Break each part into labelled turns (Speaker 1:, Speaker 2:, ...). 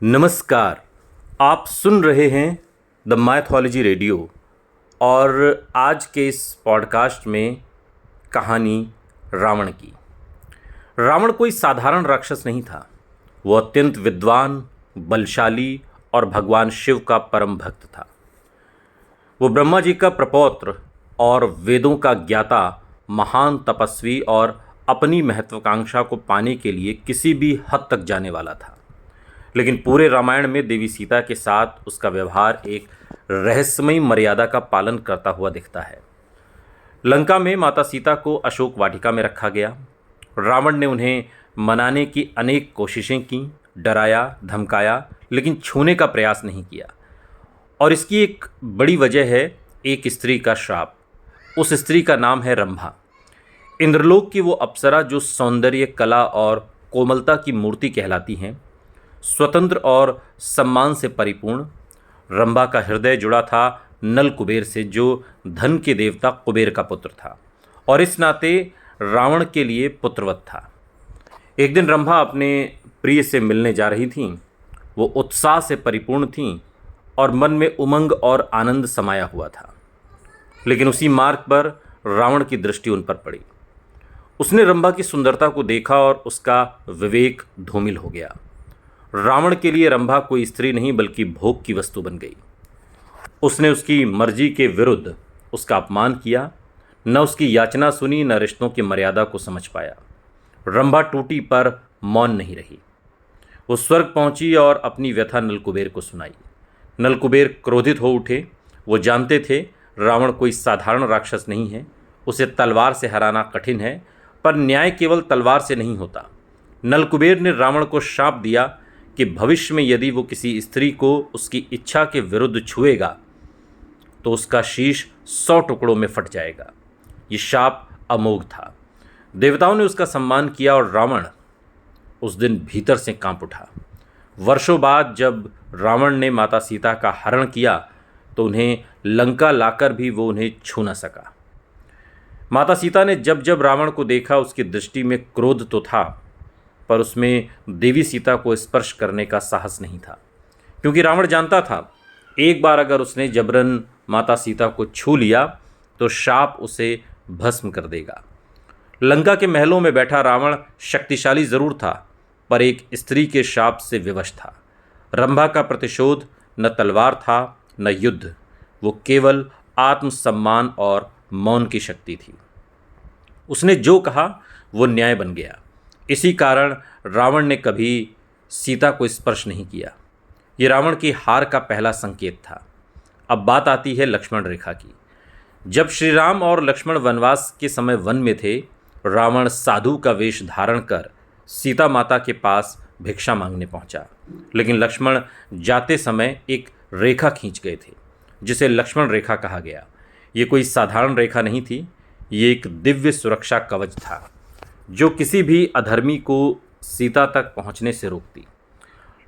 Speaker 1: नमस्कार। आप सुन रहे हैं द माइथोलॉजी रेडियो और आज के इस पॉडकास्ट में कहानी रावण की। रावण कोई साधारण राक्षस नहीं था। वो अत्यंत विद्वान, बलशाली और भगवान शिव का परम भक्त था। वो ब्रह्मा जी का प्रपौत्र और वेदों का ज्ञाता, महान तपस्वी और अपनी महत्वाकांक्षा को पाने के लिए किसी भी हद तक जाने वाला था। लेकिन पूरे रामायण में देवी सीता के साथ उसका व्यवहार एक रहस्यमयी मर्यादा का पालन करता हुआ दिखता है। लंका में माता सीता को अशोक वाटिका में रखा गया। रावण ने उन्हें मनाने की अनेक कोशिशें की, डराया, धमकाया, लेकिन छूने का प्रयास नहीं किया। और इसकी एक बड़ी वजह है एक स्त्री का श्राप। उस स्त्री का नाम है रंभा। इंद्रलोक की वो अप्सरा जो सौंदर्य, कला और कोमलता की मूर्ति कहलाती हैं। स्वतंत्र और सम्मान से परिपूर्ण रंभा का हृदय जुड़ा था नल कुबेर से, जो धन के देवता कुबेर का पुत्र था और इस नाते रावण के लिए पुत्रवत था। एक दिन रंभा अपने प्रिय से मिलने जा रही थीं। वो उत्साह से परिपूर्ण थीं और मन में उमंग और आनंद समाया हुआ था। लेकिन उसी मार्ग पर रावण की दृष्टि उन पर पड़ी। उसने रंभा की सुंदरता को देखा और उसका विवेक धूमिल हो गया। रावण के लिए रंभा कोई स्त्री नहीं बल्कि भोग की वस्तु बन गई। उसने उसकी मर्जी के विरुद्ध उसका अपमान किया, न उसकी याचना सुनी, न रिश्तों की मर्यादा को समझ पाया। रंभा टूटी पर मौन नहीं रही। वो स्वर्ग पहुंची और अपनी व्यथा नलकुबेर को सुनाई। नलकुबेर क्रोधित हो उठे। वो जानते थे रावण कोई साधारण राक्षस नहीं है। उसे तलवार से हराना कठिन है, पर न्याय केवल तलवार से नहीं होता। नलकुबेर ने रावण को शाप दिया कि भविष्य में यदि वो किसी स्त्री को उसकी इच्छा के विरुद्ध छुएगा तो उसका शीश 100 टुकड़ों में फट जाएगा। ये शाप अमोघ था। देवताओं ने उसका सम्मान किया और रावण उस दिन भीतर से कांप उठा। वर्षों बाद जब रावण ने माता सीता का हरण किया तो उन्हें लंका लाकर भी वो उन्हें छू न सका। माता सीता ने जब जब रावण को देखा उसकी दृष्टि में क्रोध तो था, पर उसमें देवी सीता को स्पर्श करने का साहस नहीं था, क्योंकि रावण जानता था एक बार अगर उसने जबरन माता सीता को छू लिया तो शाप उसे भस्म कर देगा। लंका के महलों में बैठा रावण शक्तिशाली जरूर था, पर एक स्त्री के शाप से विवश था। रंभा का प्रतिशोध न तलवार था न युद्ध, वो केवल आत्मसम्मान और मौन की शक्ति थी। उसने जो कहा वो न्याय बन गया। इसी कारण रावण ने कभी सीता को स्पर्श नहीं किया। ये रावण की हार का पहला संकेत था। अब बात आती है लक्ष्मण रेखा की। जब श्री राम और लक्ष्मण वनवास के समय वन में थे, रावण साधु का वेश धारण कर सीता माता के पास भिक्षा मांगने पहुंचा। लेकिन लक्ष्मण जाते समय एक रेखा खींच गए थे, जिसे लक्ष्मण रेखा कहा गया। ये कोई साधारण रेखा नहीं थी, ये एक दिव्य सुरक्षा कवच था जो किसी भी अधर्मी को सीता तक पहुंचने से रोकती।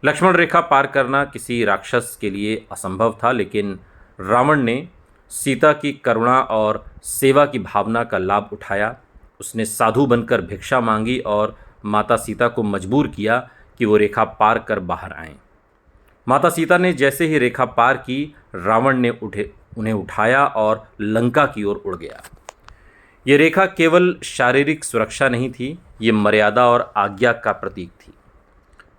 Speaker 1: लक्ष्मण रेखा पार करना किसी राक्षस के लिए असंभव था, लेकिन रावण ने सीता की करुणा और सेवा की भावना का लाभ उठाया। उसने साधु बनकर भिक्षा मांगी और माता सीता को मजबूर किया कि वो रेखा पार कर बाहर आएं। माता सीता ने जैसे ही रेखा पार की, रावण ने उन्हें उठाया और लंका की ओर उड़ गया। ये रेखा केवल शारीरिक सुरक्षा नहीं थी, ये मर्यादा और आज्ञा का प्रतीक थी।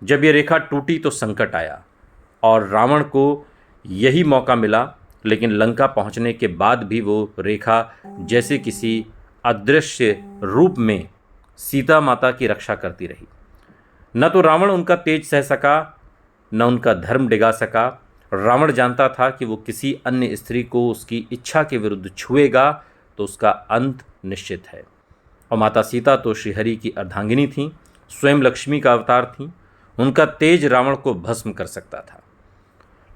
Speaker 1: जब ये रेखा टूटी तो संकट आया और रावण को यही मौका मिला, लेकिन लंका पहुंचने के बाद भी वो रेखा जैसे किसी अदृश्य रूप में सीता माता की रक्षा करती रही। न तो रावण उनका तेज सह सका, न उनका धर्म डिगा सका। रावण जानता था कि वो किसी अन्य स्त्री को उसकी इच्छा के विरुद्ध छुएगा तो उसका अंत निश्चित है। और माता सीता तो श्रीहरि की अर्धांगिनी थीं, स्वयं लक्ष्मी का अवतार थीं। उनका तेज रावण को भस्म कर सकता था।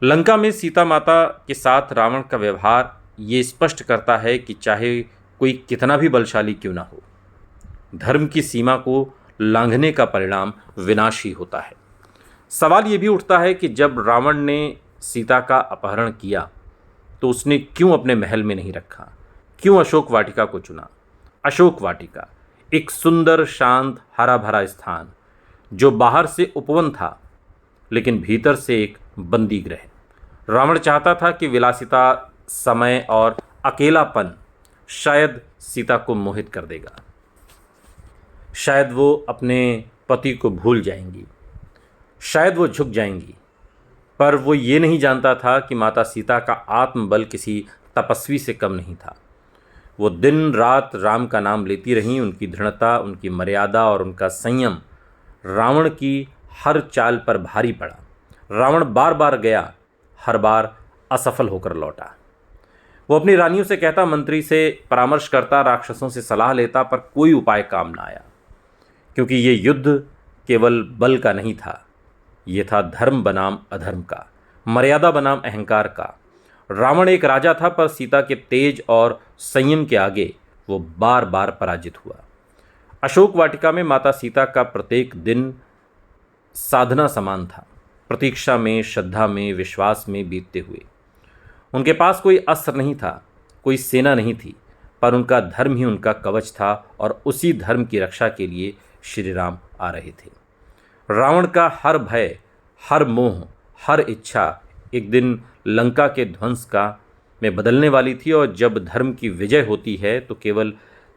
Speaker 1: लंका में सीता माता के साथ रावण का व्यवहार ये स्पष्ट करता है कि चाहे कोई कितना भी बलशाली क्यों ना हो, धर्म की सीमा को लांघने का परिणाम विनाश ही होता है। सवाल ये भी उठता है कि जब रावण ने सीता का अपहरण किया तो उसने क्यों अपने महल में नहीं रखा, क्यों अशोक वाटिका को चुना। अशोक वाटिका एक सुंदर, शांत, हरा भरा स्थान जो बाहर से उपवन था, लेकिन भीतर से एक बंदी ग्रह। रावण चाहता था कि विलासिता, समय और अकेलापन शायद सीता को मोहित कर देगा। शायद वो अपने पति को भूल जाएंगी, शायद वो झुक जाएंगी। पर वो ये नहीं जानता था कि माता सीता का आत्मबल किसी तपस्वी से कम नहीं था। वो दिन रात राम का नाम लेती रहीं। उनकी दृढ़ता, उनकी मर्यादा और उनका संयम रावण की हर चाल पर भारी पड़ा। रावण बार बार गया, हर बार असफल होकर लौटा। वो अपनी रानियों से कहता, मंत्री से परामर्श करता, राक्षसों से सलाह लेता, पर कोई उपाय काम ना आया। क्योंकि ये युद्ध केवल बल का नहीं था, ये था धर्म बनाम अधर्म का, मर्यादा बनाम अहंकार का। रावण एक राजा था, पर सीता के तेज और संयम के आगे वो बार बार पराजित हुआ। अशोक वाटिका में माता सीता का प्रत्येक दिन साधना समान था, प्रतीक्षा में, श्रद्धा में, विश्वास में बीतते हुए। उनके पास कोई अस्त्र नहीं था, कोई सेना नहीं थी, पर उनका धर्म ही उनका कवच था और उसी धर्म की रक्षा के लिए श्री राम आ रहे थे। रावण का हर भय, हर मोह, हर इच्छा एक दिन लंका के ध्वंस का में बदलने वाली थी। और जब धर्म की विजय होती है तो केवल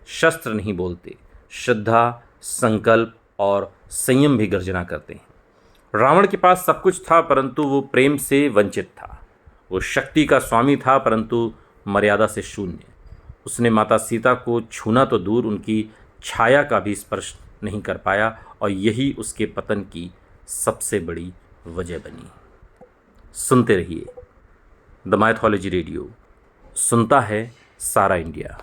Speaker 1: शस्त्र नहीं बोलते, श्रद्धा, संकल्प और संयम भी गर्जना करते हैं। रावण के पास सब कुछ था, परंतु वो प्रेम से वंचित था। वो शक्ति का स्वामी था, परंतु मर्यादा से शून्य। उसने माता सीता को छूना तो दूर, उनकी छाया का भी स्पर्श नहीं कर पाया, और यही उसके पतन की सबसे बड़ी वजह बनी। सुनते रहिए द माइथोलॉजी रेडियो, सुनता है सारा इंडिया।